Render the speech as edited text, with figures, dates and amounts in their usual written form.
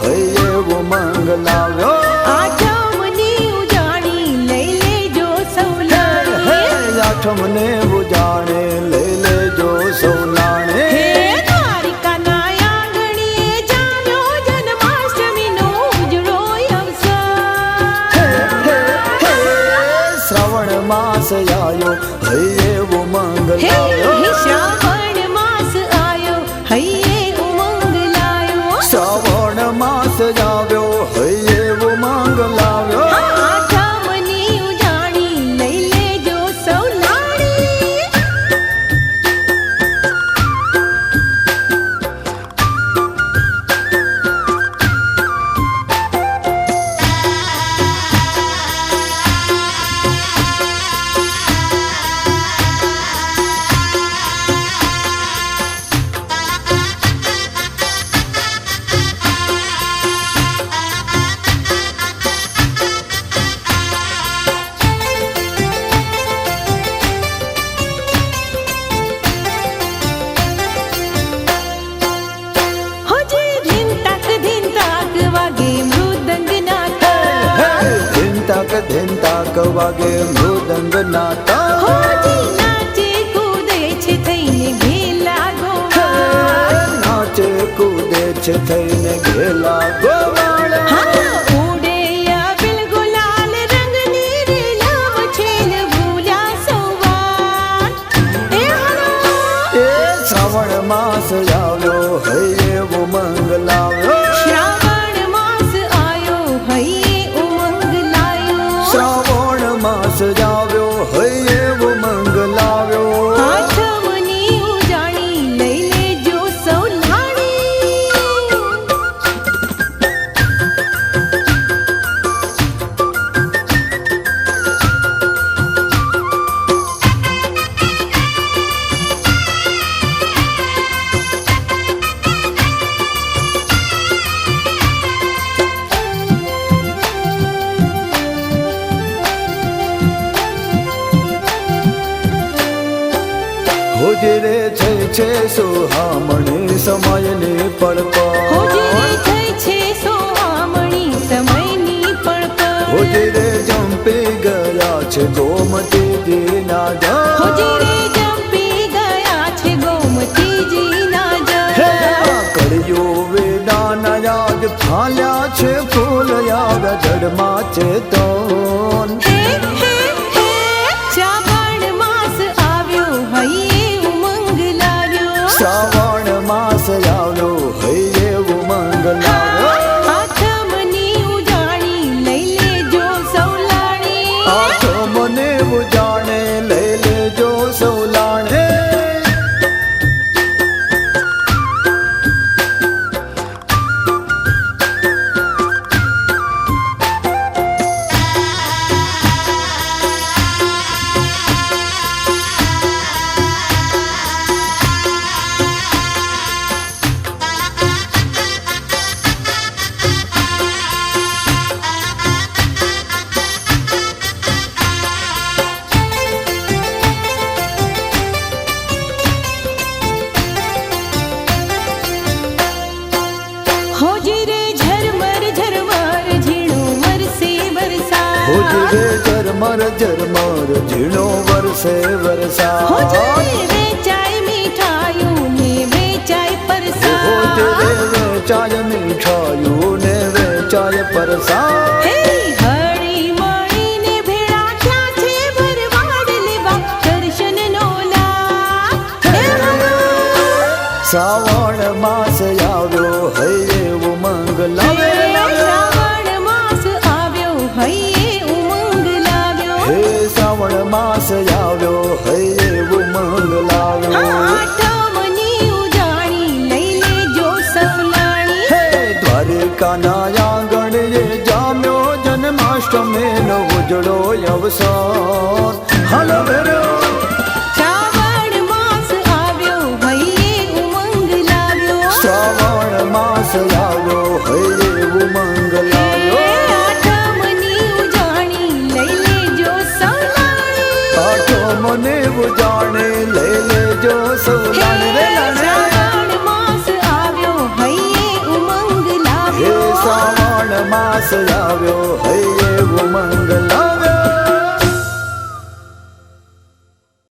હૈયે ઉમંગ લાવ્યો આઠમની ઉજાણી લઈ લેજો સૌલાણે આઠમને ઉજાણે લઈ લેજો સૌલાણે દ્વારિકાના આંગણીએ જામ્યો જન્માષ્ટમીનો ઉજળો અવસર શ્રાવણ માસ આયો હૈયે ઉમંગ લાવ્યો શ્રાવણ માસ આયો હૈયે ઉમંગ લાયો શ્રાવણ માસ આવ્યો હૈયે ઉમંગ લાવ્યો આઠમની ઉજાણી લઈ લેજો સૌલાણી ધીન તાક વાગે મૃદંગ નાતા નાચે કૂદે છે થઈને ઘેલા ગોવાળ નાચે કૂદે છે થઈને ઘેલા ગોવાળ ઉડે આવેલ ગુલાલ રંગની રેલાવ છેલ ભૂલ્યા સવાર એ શ્રાવણ માસ આવ્યો હૈયે ઉમંગ લાવ્યો શ્રાવણ માસ આયો હૈયે ઉમંગ લાયો શ્રાવણ માસ આવ્યો હૈયે ઉમંગ લાવ્યો આઠમની ઉજાણી લઈ લેજો સૌલાણી હોજરે છે સુહામણી સમયની પડકાર હોજરી થઈ છે સોહામણી સમયની પડકાર હોજરે જંપી ગયા છે ગોમતીજીના જળ હોજરે જંપી ગયા છે ગોમતીજીના જળ કળિયું વેદાના યાદ ફાલ્યા છે ફૂલ આવ્યા જડમાં ચેતન શ્રાવણ માસ આવ્યો હૈયે ઉમંગ લાવ્યો શ્રાવણ માસ આવ્યો હૈયે ઉમંગ લાવ્યો આઠમની ઉજાણી લઈ લેજો સૌલાણી આઠમને ઉજાણે લઈ લેજો સૌલાણે હોજરે ઝરમર ઝરમર ઝીણો વરસે વરસાદ હોજરે ઝરમર ઝરમર ઝીણો વરસે વરસાદ હોજરે વેચાય મીઠાયું ને વેચાય પરસાદ હોજરે વેચાય મીઠાયું ને વેચાય પરસાદ હળી મળીને ભેળા થયા છે ભરવાડ લેવા દર્શનનો લાભ શ્રાવણ માસ આવ્યો હૈયે ઉમંગ લાવ્યો શ્રાવણ માસ આવ્યો હૈયે ઉમંગ લાવ્યો હે શ્રાવણ માસ આવ્યો હૈયે ઉમંગ લાવ્યો આઠમની ઉજાણી લઈ લેજો સૌલાણી હે દ્વારિકાના આંગણીએ જામ્યો જન્માષ્ટમીનો ઉજળો અવસર હાલો બેરો શ્રાવણ માસ આવ્યો હૈયે ઉમંગ લાવ્યો શ્રાવણ માસ આવ્યો હૈયે ઉમંગ લાવ્યો આઠમની ઉજાણી લઈ લેજો સૌલાણી આઠમને ઉજાણે લઈ લેજો સૌલાણી રે લાણે શ્રાવણ માસ આવ્યો હૈયે ઉમંગ લાવ્યો માસ આવ્યો હૈયે ઉમંગ